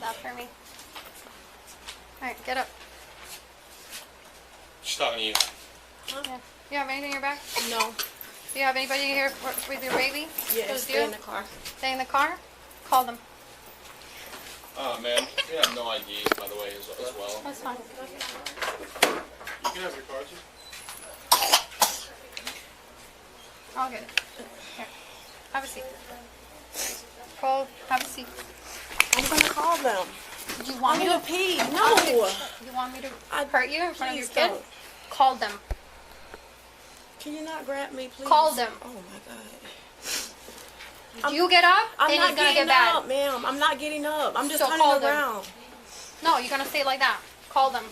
after me. Alright, get up. She's talking to you. Yeah. You have anything in your bag? No. Do you have anybody here with your baby? Yeah, stay in the car. Stay in the car? Call them. Oh, man. We have no IDs, by the way, as well. That's fine. You can have your cards. I'll get it. Here. Have a seat. Cole, have a seat. I'm gonna call them. Do you want me to pee? No. You want me to hurt you in front of your kid? Don't. Call them. Can you not grab me, please? Call them. Oh my God. You get up, I'm and not it's gonna getting get bad. up, ma'am. I'm not getting up. I'm just So turning call them. around. No, you're gonna stay like that. Call them.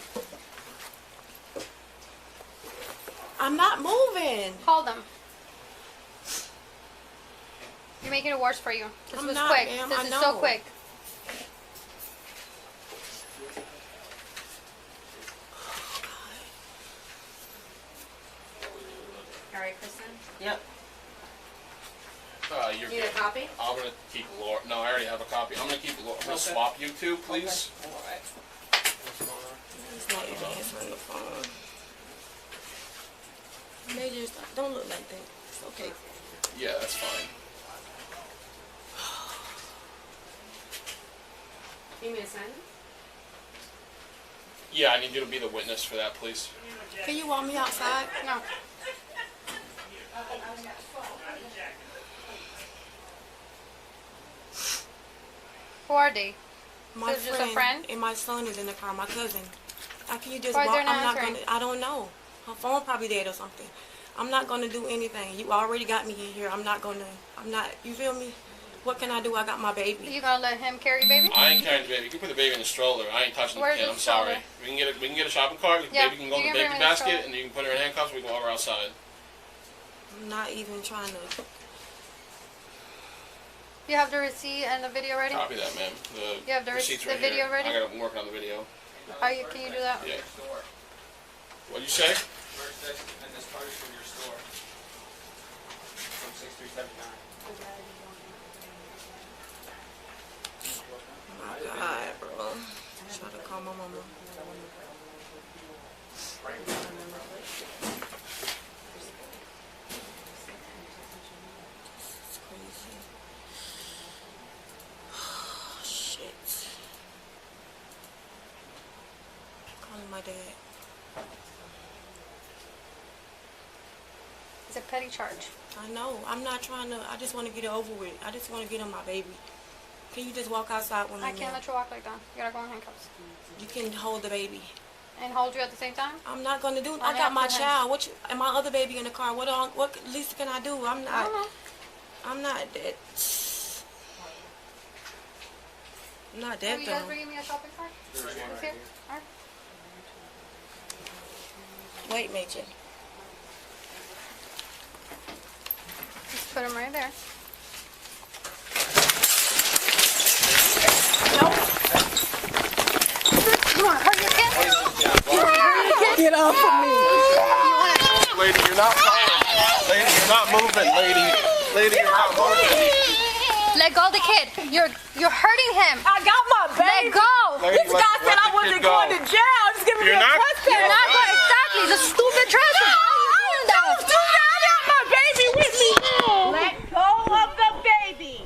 I'm not moving. Call them. You're making it worse for you. This I'm was not, quick. ma'am. This I is know. so quick. All right, Kristen. Yep. You're Need a good. copy? I'm gonna keep Laura. No, I already have a copy. I'm gonna keep Laura. I'm gonna swap you two, please. He's not even answering the phone. They just don't look like that. It's okay. Yeah, that's fine. You need me to sign? Yeah, I need you to be the witness for that, please. Can you walk me outside? No. Who are they? My So just a friend? and my son is in the car. My cousin. How can you just Why walk? they're not I'm not answering? gonna. I don't know. Her phone probably dead or something. I'm not gonna do anything. You already got me in here. I'm not gonna. I'm not. You feel me? What can I do? I got my baby. You gonna let him carry baby? I ain't carrying the baby. You can put the baby in the stroller. I ain't touching Where's the kid. the I'm sorry. stroller? We can get a shopping cart. Yeah, Baby can go in you the can baby bring her in the basket, stroller. and you can put her in handcuffs. We can walk her outside. I'm not even trying to. You have the receipt and the video ready? Copy that, ma'am. The You have the receipt's the right video here. ready? I'm working on the video. Can you do that? Yeah. What'd you say? And this card is from your store. From 6379. Oh my God, bro. Try to call my mama. It's crazy. Oh, shit. Calling my dad. It's a petty charge. I know. I'm not trying to. I just want to get it over with. I just want to get on my baby. Can you just walk outside with me? I can't now? let you walk like that. You gotta go in handcuffs. You can hold the baby. And hold you at the same time? I'm not gonna do. Why I got my not? child. And my other baby in the car. What least can I do? I'm I not. don't know. I'm not dead. I'm not Are dead you guys though. bringing me a shopping cart? It's here? Alright. Wait, Major. Just put them right there. You wanna hurt your kid? Get off of me. Lady, you're not moving. Lady, you're not moving. Lady, you're not moving. Let go of the kid. You're hurting him. I got my Let go. Lady, This guy said I wasn't going to jail. Just give me You're a not- trespass. You're not going exactly. It's a stupid trespass. Why are you doing that? Don't do that. I got my baby with me. Let go of the baby.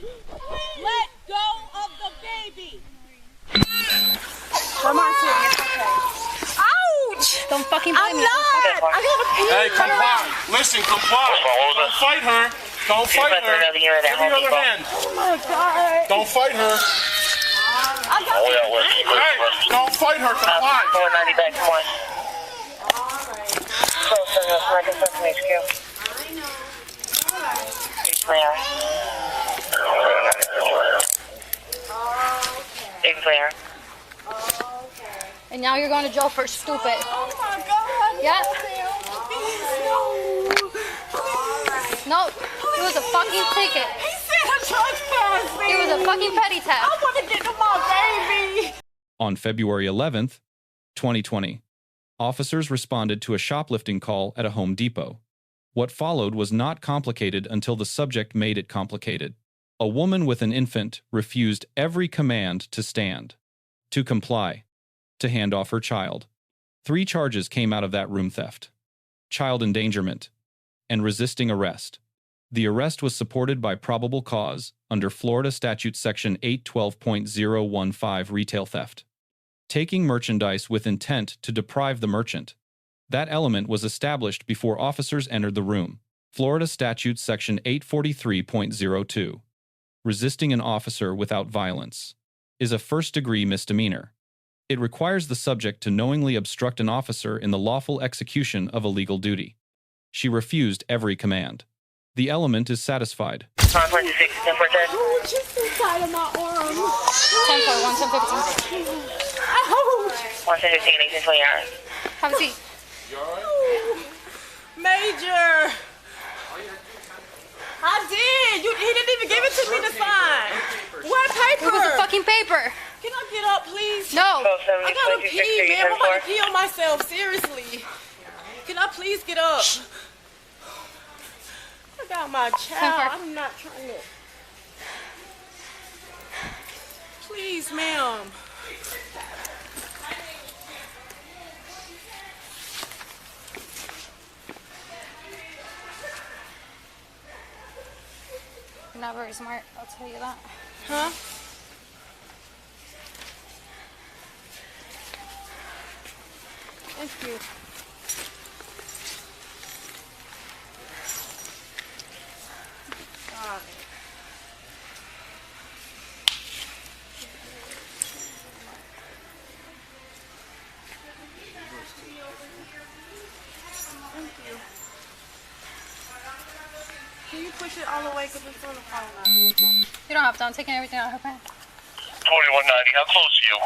Let go of the baby. Come on, Sydney. It's okay. Ouch. Don't fucking blame I'm me. not. I have a pee. Hey, comply. Listen, comply. Don't fight her. Don't fight her. Give me your other hand. Oh my God. Don't fight her. I got Hey, don't fight her. Comply. 490 back to 1. So, that's American from HQ. Clear. Clear. And now you're going to jail for stupid. Oh my God. Yeah. Please, no. No. It was a fucking ticket. He said a trespass me. It was a fucking petty theft. I want to get to my baby. On February 11th, 2020, officers responded to a shoplifting call at a Home Depot. What followed was not complicated until the subject made it complicated. A woman with an infant refused every command to stand. to comply, to hand off her child. 3 charges came out of that room theft: child endangerment and resisting arrest. The arrest was supported by probable cause under Florida Statute Section 812.015 retail theft. Taking merchandise with intent to deprive the merchant. That element was established before officers entered the room. Florida Statute Section 843.02. Resisting an officer without violence is a first-degree misdemeanor. It requires the subject to knowingly obstruct an officer in the lawful execution of a legal duty. She refused every command. The element is satisfied. Confrontation, 10 for 10. Oh, just inside of my arm. 10 for 1, 10, 15. Ouch. 1, 10, 15, 18, 20 hours. Have a seat. Major. I did. He didn't even give it to me to sign. What paper? It was a fucking paper. Can I get up, please? No. I gotta pee, man. I'm about to pee on myself. Seriously. Can I please get up? I got my child. I'm not trying to. Please, ma'am. You're not very smart, I'll tell you that. Huh? Thank you. Got it. Thank you. Can you push it all the way because it's on the phone now? You don't have to, I'm taking everything out of her bag. 2190, how close to you?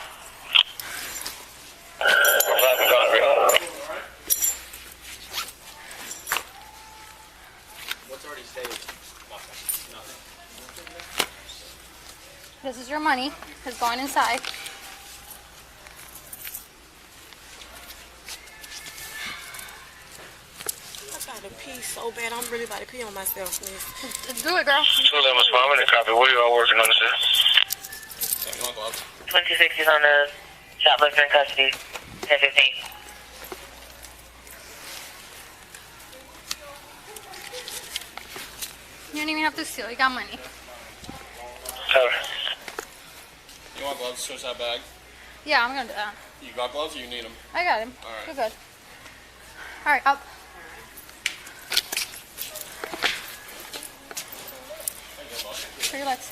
What's already staged? Nothing. This is your money. It's going inside. I gotta pee so bad. I'm really about to pee on myself, miss. Let's do it, girl. 2 limits, mom, and a copy. Where you all working on this? Sam, you want gloves? 2060 is on the shoplifter in custody. 1015. You don't even have to steal. You got money. Cover. You want gloves? Switch that bag. Yeah, I'm gonna do that. You got gloves or you need them? I got him. All right. You're good. All right, up. For your legs.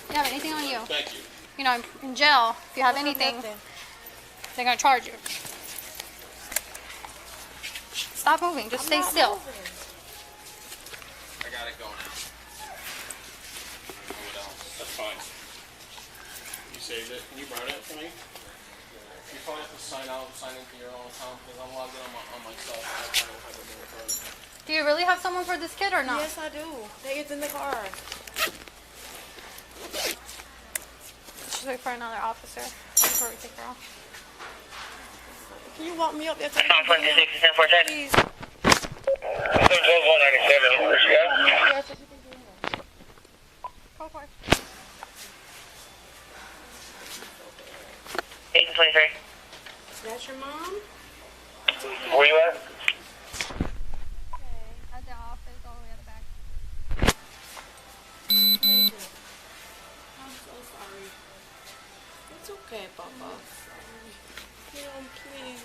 You have anything on you? Thank you. You know, in jail, if you have anything, they're gonna charge you. Stop moving. Just stay still. I got it going. That's fine. You saved it. Can you burn it for me? You probably have to sign into your own account because I'm logged in on myself. I don't have it in the phone. Do you really have someone for this kid or not? Yes, I do. It's in the car. Just wait for another officer before we take her off. Can you walk me up there? Tom 2060 is 10 for 10. Please. 197. Where's she at? Yes, what you think you're doing? Go for it. 1823. That's your mom? Where you at? Okay, at the office, all the way at the back. I'm so sorry. It's okay, Papa. Mom, please.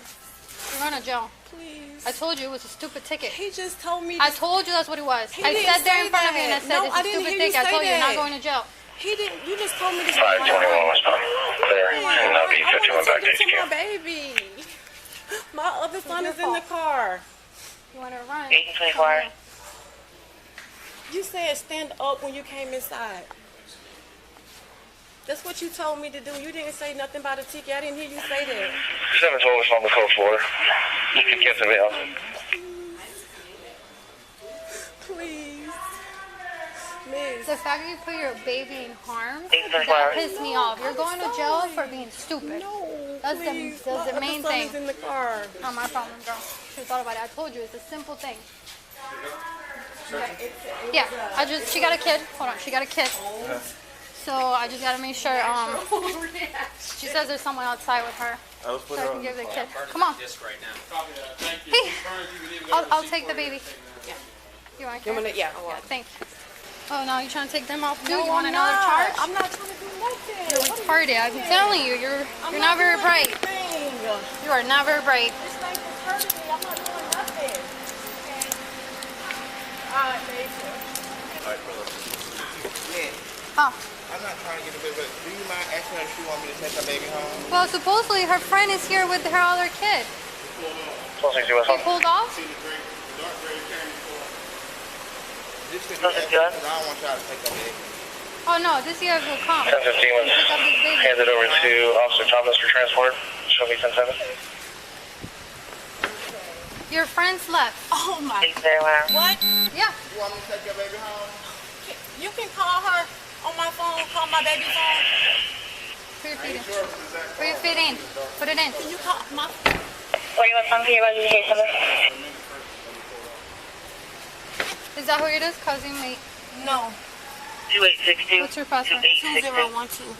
You're going to jail. Please. I told you it was a stupid ticket. He just told me. I told you that's what it was. He I didn't said there in say front of you and I that. said No, it's I a didn't stupid hear you ticket. I say told you you're not that. going to jail. He didn't. You just told me this. 521 was fine. Clear. And I'll be 51 back to to my HQ. baby. My other son is in the car. You want her to run? 1824. You said stand up when you came inside. That's what you told me to do. You didn't say nothing about a ticket. I didn't hear you say that. 712 is on the code 4. You can get somebody else. Please. Miss. The fact that you put your baby in harm, 1824. that pissed me off. You're going to jail for being stupid. No, That's the- please. that's the My main other son thing. is in the car. Not my problem, girl. Should have thought about it. I told you, it's a simple thing. Yeah, she got a kid. Hold on, she got a kid. So I just gotta make sure. She says there's someone outside with her, so I can give the kid. Come on. Copy that. Thank you. Hey, Confirm if you can even go to I'll the take the seaport. baby. You want You to? wanna, yeah, Yeah, thank you. Oh no, you trying to take them off too? No, You want I'm another not. charge? I'm not trying to do nothing. You're retarded. I'm telling you, you're not very bright. You are not very bright. This thing is hurting me. I'm not doing nothing. Alright, Major. Alright, brother. Yeah. Oh, I'm not trying to get a baby, but do you mind asking her if she want me to take her baby home? well, supposedly her friend is here with her other kid. 1260 West They Home. pulled off? This could be extra, because I don't want y'all to take her baby. Oh no, this year will come. 1015 was Pick up this baby. handed over to Officer Thomas for transport. Show me 107. Your friends left. Oh my. 801. What? Yeah. You want me to take your baby home? You can call her on my phone, call my baby phone. Put your feet in. Put your feet in. Put it in. Can you call my... What you want from here? About you say something? Is that who it is? Cousin mate. No. 2862. What's your password? 2862. 2012.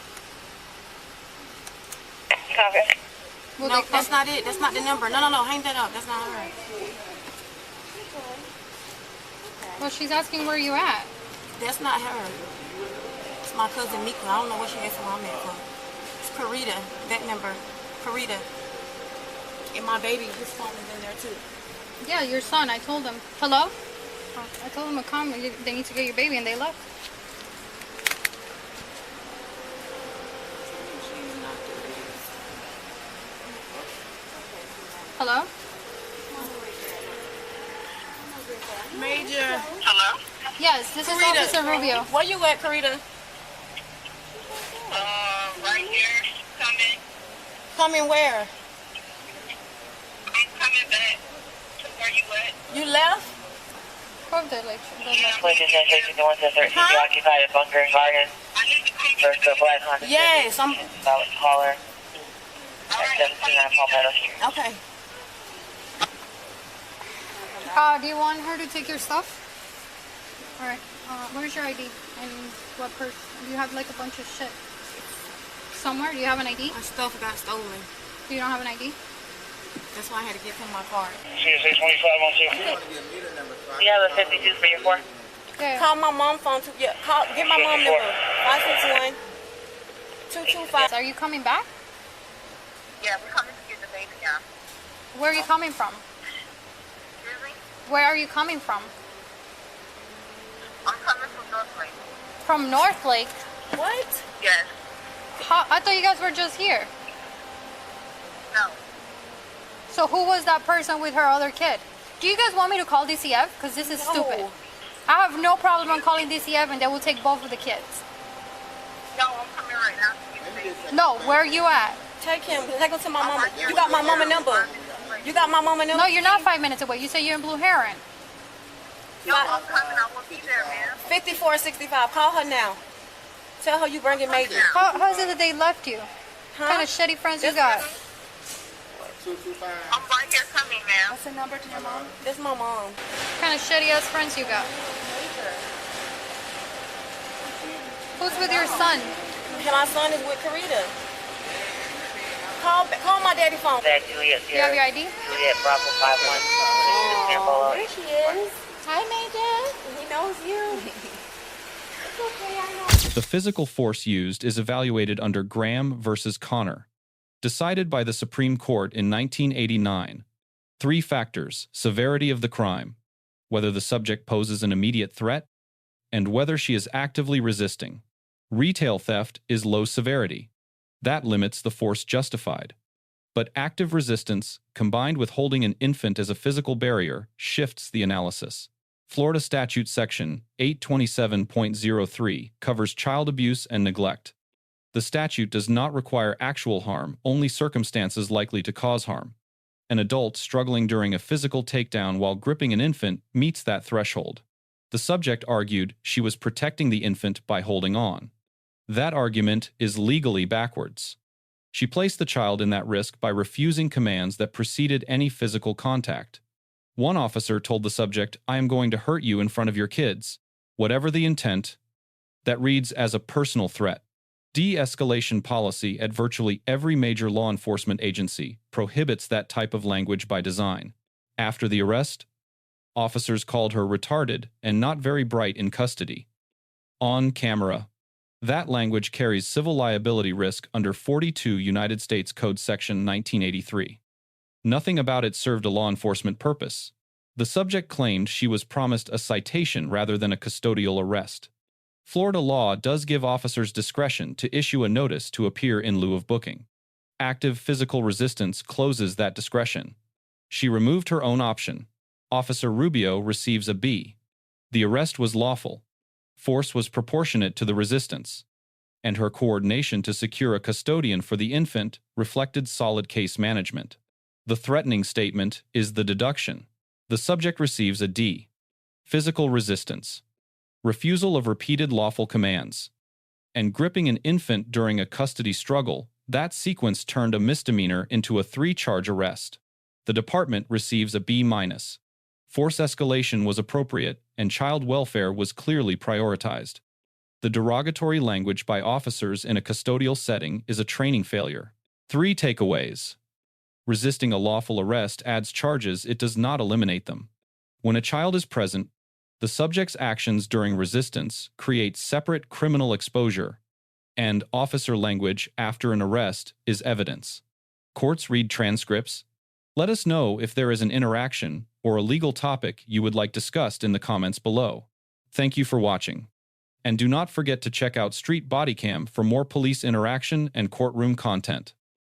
Copy. Will No, they come? that's not it. That's not the number. No, hang that up. That's not her. Well, she's asking where you at. That's not her. It's my cousin Mika. I don't know what she asked where I'm at from. It's Karita. That number. Karita. And my baby, his phone is in there too. Yeah, your son. I told him. Hello? Oh, I told them to come. They need to get your baby, and they left. Hello? Major. Hello? Yes, this is Karita. Officer Rubio. Where you at, Karita? Right here. Coming. Coming where? I'm coming back to where you at. You left? Of the like, Police station 113. Huh? You occupy a bunker and garden. First to Black Honda. Yes, I'm... Solid caller. At 17 Palmetto Street. Okay. do you want her to take your stuff? Alright. Where's your ID? And what purse? Do you have like a bunch of shit somewhere? Do you have an ID? My stuff got stolen. You don't have an ID? That's why I had to give him my card. Tuesday 2512. You have a 52 for your 4? Yeah. Call my mom phone too. Yeah, call. Get my mom number. 561 225. Are you coming back? Yeah, we're coming to get the baby now. Where are you coming from? Really? Where are you coming from? I'm coming from Northlake. From North Lake? What? Yes. I thought you guys were just here. No. So who was that person with her other kid? Do you guys want me to call DCF? Because this is stupid. I have no problem on calling DCF and they will take both of the kids. No, I'm coming right now to get the baby. No, where are you at? Take him to my mama. You got my mama number. You got my mama number? No, you're not 5 minutes away. You say you're in Blue Heron. No, I'm coming. I will be there, man. 5465. Call her now. Tell her you bringing Major. How is it that they left you? What kind of shitty friends you got? I'm right here coming, man. What's the number to your mom? This my mom. What kind of shitty ass friends you got? Who's with your son? And my son is with Karita. Call my daddy phone. That Juliet Do you have your ID? Juliet Bravo 51. Oh, there she is. Hi, Major. He knows you. It's okay, I know. The physical force used is evaluated under Graham versus Connor, decided by the Supreme Court in 1989. 3 factors: severity of the crime, whether the subject poses an immediate threat, and whether she is actively resisting. Retail theft is low severity. That limits the force justified. But active resistance, combined with holding an infant as a physical barrier, shifts the analysis. Florida Statute Section 827.03 covers child abuse and neglect. The statute does not require actual harm, only circumstances likely to cause harm. An adult struggling during a physical takedown while gripping an infant meets that threshold. The subject argued she was protecting the infant by holding on. That argument is legally backwards. She placed the child in that risk by refusing commands that preceded any physical contact. One officer told the subject, "I am going to hurt you in front of your kids." Whatever the intent, that reads as a personal threat. De-escalation policy at virtually every major law enforcement agency prohibits that type of language by design. After the arrest, officers called her retarded and not very bright in custody. On camera. That language carries civil liability risk under 42 United States Code Section 1983. Nothing about it served a law enforcement purpose. The subject claimed she was promised a citation rather than a custodial arrest. Florida law does give officers discretion to issue a notice to appear in lieu of booking. Active physical resistance closes that discretion. She removed her own option. Officer Rubio receives a B. The arrest was lawful. Force was proportionate to the resistance. And her coordination to secure a custodian for the infant reflected solid case management. The threatening statement is the deduction. The subject receives a D. Physical resistance. Refusal of repeated lawful commands. And gripping an infant during a custody struggle, that sequence turned a misdemeanor into a 3-charge arrest. The department receives a B-. Force escalation was appropriate, and child welfare was clearly prioritized. The derogatory language by officers in a custodial setting is a training failure. 3 takeaways. Resisting a lawful arrest adds charges, it does not eliminate them. When a child is present, the subject's actions during resistance create separate criminal exposure, and officer language after an arrest is evidence. Courts read transcripts. Let us know if there is an interaction or a legal topic you would like discussed in the comments below. Thank you for watching. And do not forget to check out Street Bodycam for more police interaction and courtroom content.